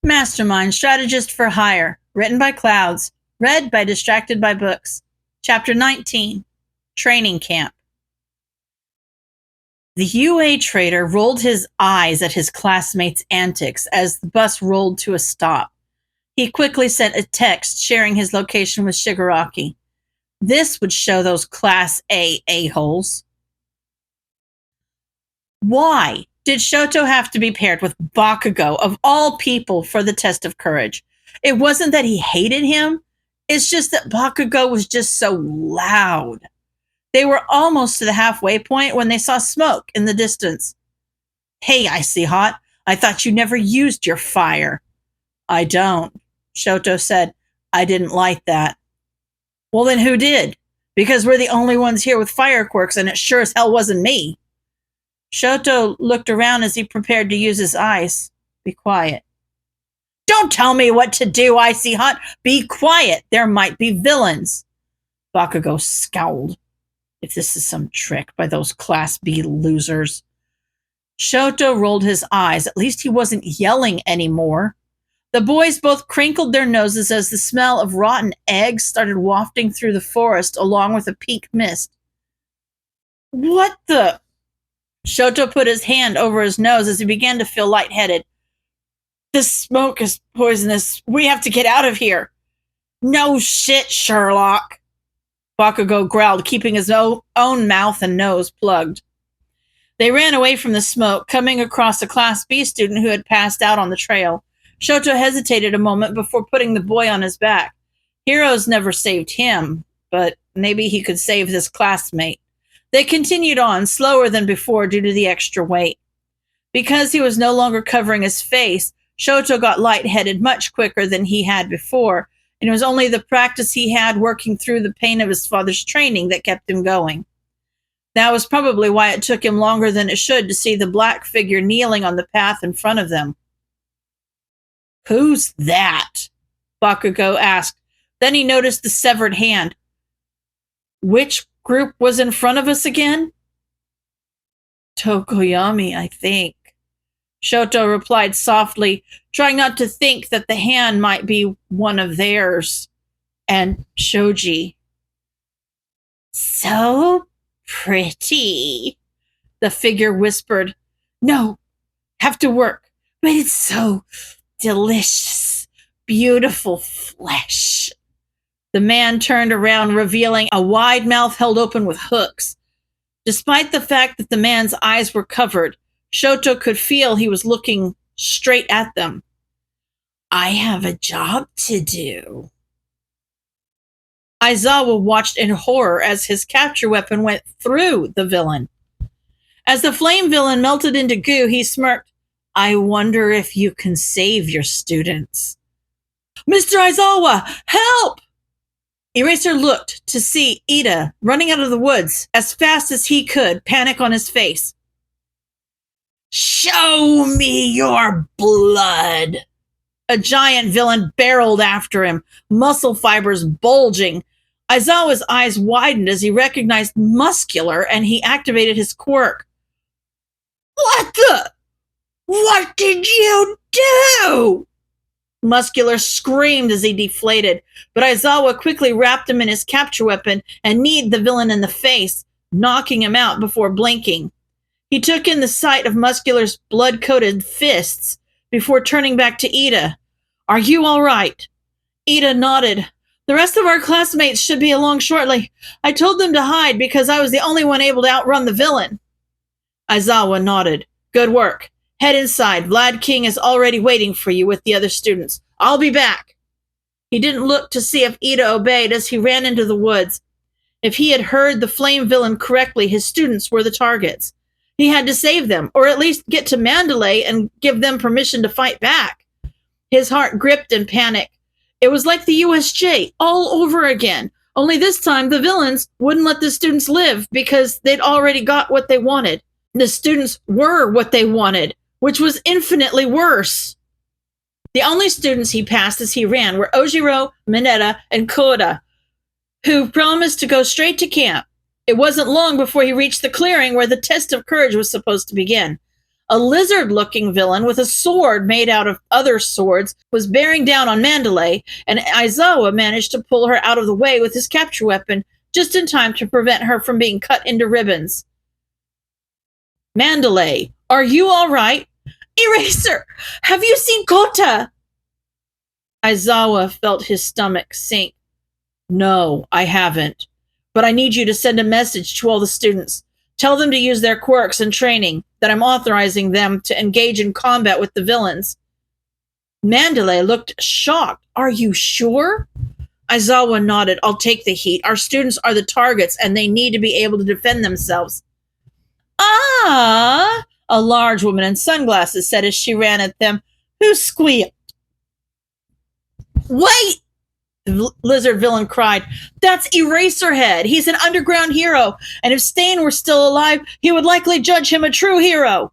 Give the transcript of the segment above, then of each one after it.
Mastermind, Strategist for Hire, written by Clouds, read by Distracted by Books. Chapter 19, Training Camp. The UA trader rolled his eyes at his classmates' antics as the bus rolled to a stop. He quickly sent a text sharing his location with Shigaraki. This would show those Class A a-holes. Why did Shoto have to be paired with Bakugo, of all people, for the test of courage? It wasn't that he hated him. It's just that Bakugo was just so loud. They were almost to the halfway point when they saw smoke in the distance. "Hey, Icy Hot, I thought you never used your fire." "I don't," Shoto said. "I didn't like that." "Well, then who did? Because we're the only ones here with fire quirks, and it sure as hell wasn't me." Shoto looked around as he prepared to use his ice. "Be quiet." "Don't tell me what to do, Icy Hot. Be quiet. There might be villains." Bakugo scowled. If this is some trick by those Class B losers. Shoto rolled his eyes. At least he wasn't yelling anymore. The boys both crinkled their noses as the smell of rotten eggs started wafting through the forest along with a pink mist. "What the?" Shoto put his hand over his nose as he began to feel lightheaded. "This smoke is poisonous. We have to get out of here." "No shit, Sherlock," Bakugo growled, keeping his own mouth and nose plugged. They ran away from the smoke, coming across a Class B student who had passed out on the trail. Shoto hesitated a moment before putting the boy on his back. Heroes never saved him, but maybe he could save this classmate. They continued on, slower than before due to the extra weight. Because he was no longer covering his face, Shoto got lightheaded much quicker than he had before, and it was only the practice he had working through the pain of his father's training that kept him going. That was probably why it took him longer than it should to see the black figure kneeling on the path in front of them. "Who's that?" Bakugo asked. Then he noticed the severed hand. "Which group was in front of us again?" "Tokoyami, I think," Shoto replied softly, trying not to think that the hand might be one of theirs. "And Shoji." "So pretty," the figure whispered. "No, have to work, but it's so delicious, beautiful flesh." The man turned around, revealing a wide mouth held open with hooks. Despite the fact that the man's eyes were covered, Shoto could feel he was looking straight at them. "I have a job to do." Aizawa watched in horror as his capture weapon went through the villain. As the flame villain melted into goo, he smirked. "I wonder if you can save your students." "Mr. Aizawa, help!" Eraser looked to see Ida running out of the woods as fast as he could, panic on his face. "Show me your blood!" A giant villain barreled after him, muscle fibers bulging. Aizawa's eyes widened as he recognized Muscular, and he activated his quirk. "What the? What did you do?" Muscular screamed as he deflated, but Aizawa quickly wrapped him in his capture weapon and kneed the villain in the face, knocking him out before blinking. He took in the sight of Muscular's blood-coated fists before turning back to Ida. "Are you all right?" Ida nodded. "The rest of our classmates should be along shortly. I told them to hide because I was the only one able to outrun the villain." Aizawa nodded. "Good work. Head inside. Vlad King is already waiting for you with the other students. I'll be back." He didn't look to see if Ida obeyed as he ran into the woods. If he had heard the flame villain correctly, his students were the targets. He had to save them, or at least get to Mandalay and give them permission to fight back. His heart gripped in panic. It was like the USJ all over again, only this time the villains wouldn't let the students live because they'd already got what they wanted. The students were what they wanted, which was infinitely worse. The only students he passed as he ran were Ojiro, Mineta, and Koda, who promised to go straight to camp. It wasn't long before he reached the clearing where the test of courage was supposed to begin. A lizard-looking villain with a sword made out of other swords was bearing down on Mandalay, and Aizawa managed to pull her out of the way with his capture weapon just in time to prevent her from being cut into ribbons. Mandalay, are you all right? Eraser, have you seen Kota? Aizawa felt his stomach sink. No, I haven't. But I need you to send a message to all the students. Tell them to use their quirks and training, that I'm authorizing them to engage in combat with the villains. Mandalay looked shocked. Are you sure? Aizawa nodded. I'll take the heat. Our students are the targets, and they need to be able to defend themselves. Ah! A large woman in sunglasses said as she ran at them. Who squealed? Wait! The lizard villain cried. That's Eraserhead. He's an underground hero, and if Stain were still alive, he would likely judge him a true hero.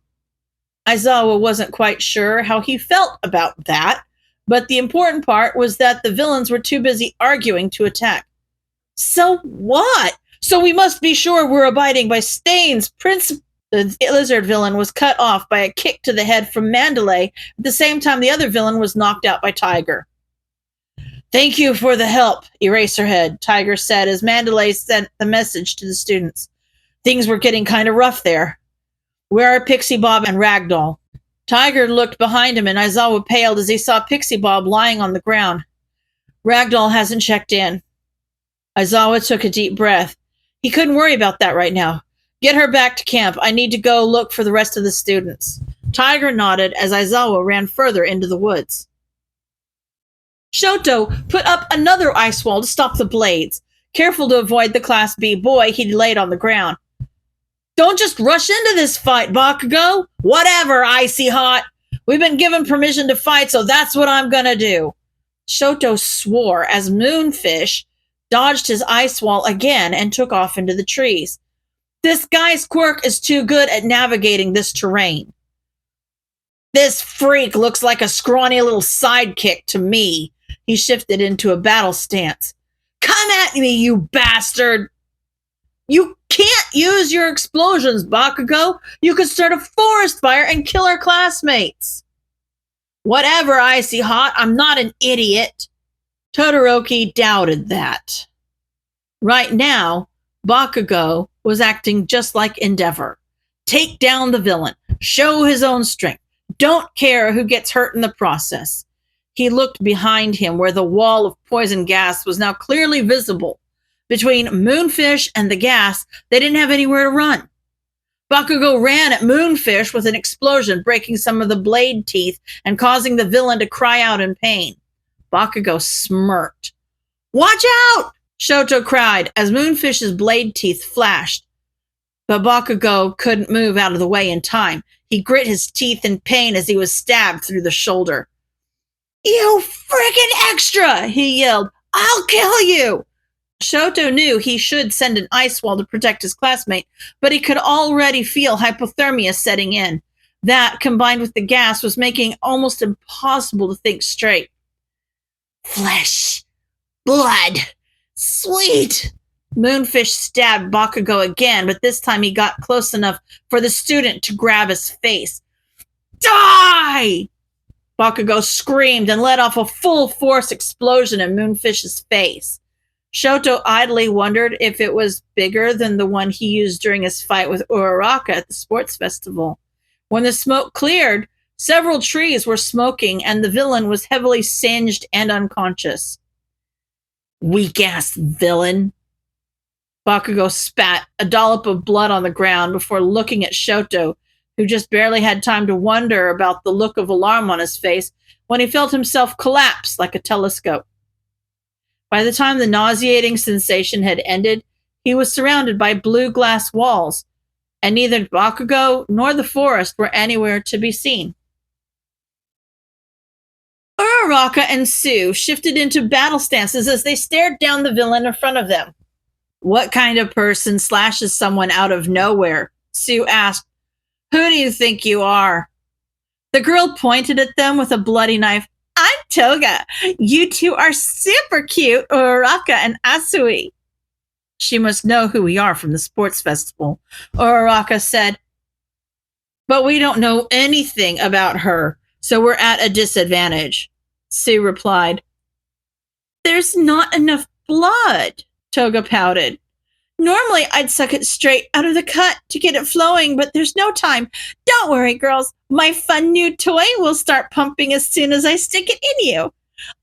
Aizawa wasn't quite sure how he felt about that, but the important part was that the villains were too busy arguing to attack. So what? So we must be sure we're abiding by Stain's principle. The lizard villain was cut off by a kick to the head from Mandalay at the same time the other villain was knocked out by Tiger. Thank you for the help, Eraserhead, Tiger said as Mandalay sent the message to the students. Things were getting kind of rough there. Where are Pixie Bob and Ragdoll? Tiger looked behind him and Aizawa paled as he saw Pixie Bob lying on the ground. Ragdoll hasn't checked in. Aizawa took a deep breath. He couldn't worry about that right now. Get her back to camp. I need to go look for the rest of the students. Tiger nodded as Aizawa ran further into the woods. Shoto put up another ice wall to stop the blades. Careful to avoid the Class B boy, he laid on the ground. Don't just rush into this fight, Bakugo. Whatever, Icy Hot. We've been given permission to fight, so that's what I'm gonna do. Shoto swore as Moonfish dodged his ice wall again and took off into the trees. This guy's quirk is too good at navigating this terrain. This freak looks like a scrawny little sidekick to me. He shifted into a battle stance. Come at me, you bastard! You can't use your explosions, Bakugo. You could start a forest fire and kill our classmates. Whatever, Icy Hot. I'm not an idiot. Todoroki doubted that. Right now, Bakugo was acting just like Endeavor. Take down the villain. Show his own strength. Don't care who gets hurt in the process. He looked behind him where the wall of poison gas was now clearly visible. Between Moonfish and the gas, they didn't have anywhere to run. Bakugo ran at Moonfish with an explosion, breaking some of the blade teeth and causing the villain to cry out in pain. Bakugo smirked. Watch out! Shoto cried as Moonfish's blade teeth flashed. But Bakugo couldn't move out of the way in time. He grit his teeth in pain as he was stabbed through the shoulder. You frickin' extra! He yelled. I'll kill you! Shoto knew he should send an ice wall to protect his classmate, but he could already feel hypothermia setting in. That, combined with the gas, was making it almost impossible to think straight. Flesh. Blood. Sweet. Moonfish stabbed Bakugo again, but this time he got close enough for the student to grab his face. Die! Bakugo screamed and let off a full-force explosion in Moonfish's face. Shoto idly wondered if it was bigger than the one he used during his fight with Uraraka at the sports festival. When the smoke cleared, several trees were smoking and the villain was heavily singed and unconscious. Weak-ass villain. Bakugo spat a dollop of blood on the ground before looking at Shoto, who just barely had time to wonder about the look of alarm on his face when he felt himself collapse like a telescope. By the time the nauseating sensation had ended, he was surrounded by blue glass walls, and neither Bakugo nor the forest were anywhere to be seen. Uraraka and Sue shifted into battle stances as they stared down the villain in front of them. What kind of person slashes someone out of nowhere? Sue asked. Who do you think you are? The girl pointed at them with a bloody knife. I'm Toga. You two are super cute, Uraraka and Asui. She must know who we are from the sports festival, Uraraka said. But we don't know anything about her, so we're at a disadvantage. Sue replied. There's not enough blood, Toga pouted. Normally, I'd suck it straight out of the cut to get it flowing, but there's no time. Don't worry, girls. My fun new toy will start pumping as soon as I stick it in you.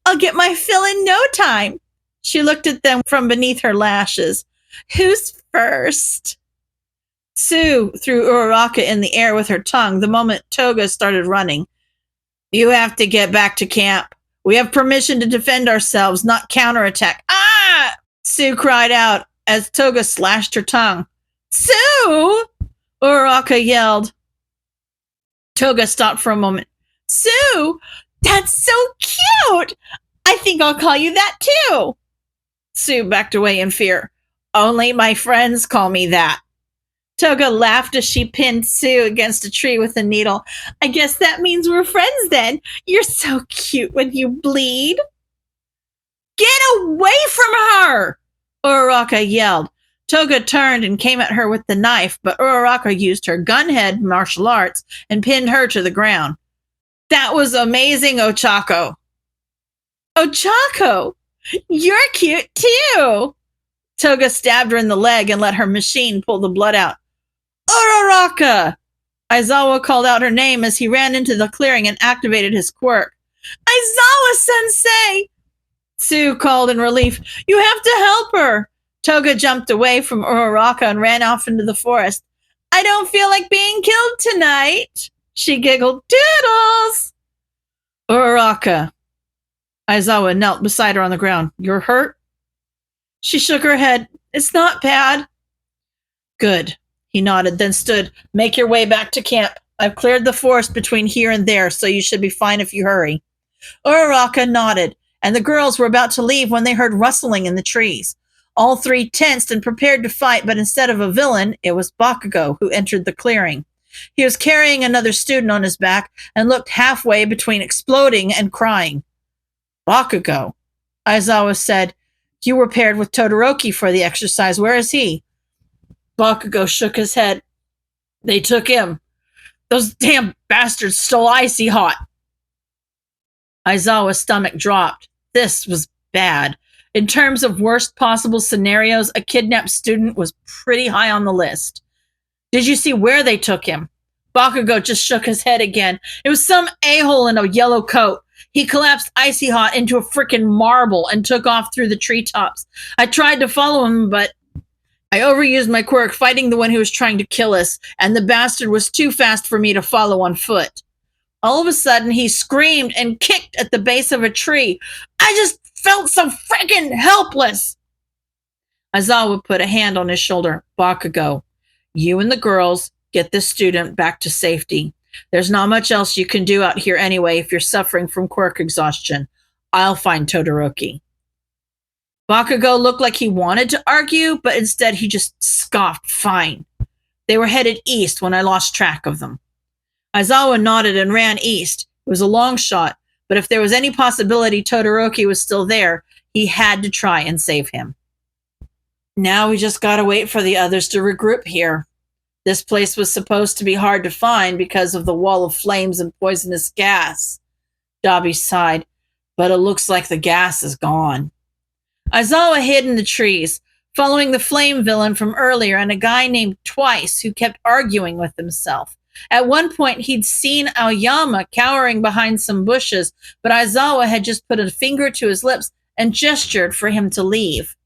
I'll get my fill in no time. She looked at them from beneath her lashes. Who's first? Sue threw Uraraka in the air with her tongue the moment Toga started running. You have to get back to camp. We have permission to defend ourselves, not counterattack. Ah! Sue cried out as Toga slashed her tongue. Sue! Uraraka yelled. Toga stopped for a moment. Sue! That's so cute! I think I'll call you that too. Sue backed away in fear. Only my friends call me that. Toga laughed as she pinned Sue against a tree with a needle. I guess that means we're friends then. You're so cute when you bleed. Get away from her! Uraraka yelled. Toga turned and came at her with the knife, but Uraraka used her gunhead martial arts and pinned her to the ground. That was amazing, Ochako. Ochako, you're cute too. Toga stabbed her in the leg and let her machine pull the blood out. Uraraka! Aizawa called out her name as he ran into the clearing and activated his quirk. Aizawa-sensei! Sue called in relief. You have to help her. Toga jumped away from Uraraka and ran off into the forest. I don't feel like being killed tonight. She giggled. Doodles! Uraraka. Aizawa knelt beside her on the ground. You're hurt? She shook her head. It's not bad. Good. He nodded, then stood. Make your way back to camp. I've cleared the forest between here and there, so you should be fine if you hurry. Uraraka nodded, and the girls were about to leave when they heard rustling in the trees. All three tensed and prepared to fight, but instead of a villain, it was Bakugo who entered the clearing. He was carrying another student on his back and looked halfway between exploding and crying. Bakugo, Aizawa said. You were paired with Todoroki for the exercise. Where is he? Bakugo shook his head. They took him. Those damn bastards stole Icy Hot. Aizawa's stomach dropped. This was bad. In terms of worst possible scenarios, a kidnapped student was pretty high on the list. Did you see where they took him? Bakugo just shook his head again. It was some a-hole in a yellow coat. He collapsed Icy Hot into a frickin' marble and took off through the treetops. I tried to follow him, but I overused my quirk fighting the one who was trying to kill us, and the bastard was too fast for me to follow on foot. All of a sudden, he screamed and kicked at the base of a tree. I just felt so frickin' helpless. Aizawa put a hand on his shoulder. Bakugo, you and the girls get this student back to safety. There's not much else you can do out here anyway if you're suffering from quirk exhaustion. I'll find Todoroki. Bakugo looked like he wanted to argue, but instead he just scoffed. Fine. They were headed east when I lost track of them. Aizawa nodded and ran east. It was a long shot, but if there was any possibility Todoroki was still there, he had to try and save him. Now we just gotta wait for the others to regroup here. This place was supposed to be hard to find because of the wall of flames and poisonous gas. Dabi sighed, but it looks like the gas is gone. Aizawa hid in the trees, following the flame villain from earlier and a guy named Twice who kept arguing with himself. At one point, he'd seen Aoyama cowering behind some bushes, but Aizawa had just put a finger to his lips and gestured for him to leave.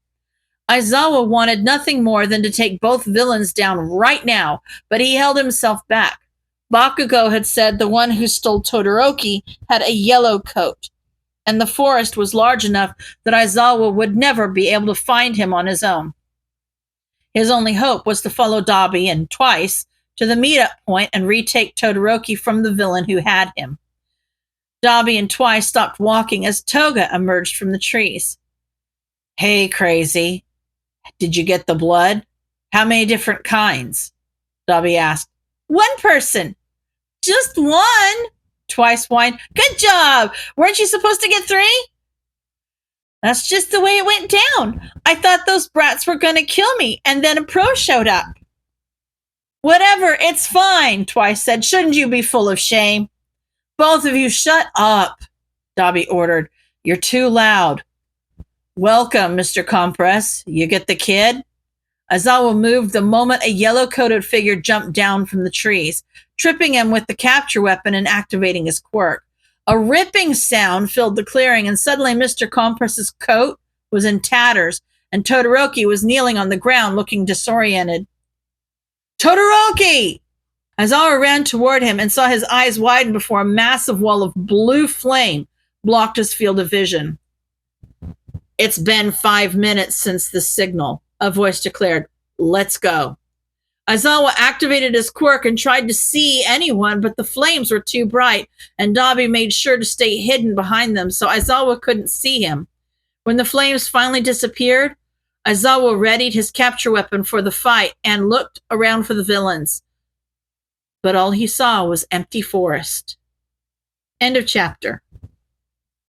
Aizawa wanted nothing more than to take both villains down right now, but he held himself back. Bakugo had said the one who stole Todoroki had a yellow coat, and the forest was large enough that Aizawa would never be able to find him on his own. His only hope was to follow Dabi and Twice to the meetup point and retake Todoroki from the villain who had him. Dabi and Twice stopped walking as Toga emerged from the trees. Hey, crazy. Did you get the blood? How many different kinds? Dabi asked. One person. Just one. Twice whined. Good job. Weren't you supposed to get 3? That's just the way it went down. I thought those brats were going to kill me, and then a pro showed up. Whatever, it's fine, Twice said. Shouldn't you be full of shame? Both of you shut up, Dobby ordered. You're too loud. Welcome, Mr. Compress. You get the kid? Aizawa moved the moment a yellow-coated figure jumped down from the trees, tripping him with the capture weapon and activating his quirk. A ripping sound filled the clearing, and suddenly Mr. Compress's coat was in tatters, and Todoroki was kneeling on the ground looking disoriented. Todoroki! Aizawa ran toward him and saw his eyes widen before a massive wall of blue flame blocked his field of vision. It's been 5 minutes since the signal, a voice declared. Let's go. Aizawa activated his quirk and tried to see anyone, but the flames were too bright, and Dobby made sure to stay hidden behind them so Aizawa couldn't see him. When the flames finally disappeared, Aizawa readied his capture weapon for the fight and looked around for the villains. But all he saw was empty forest. End of chapter.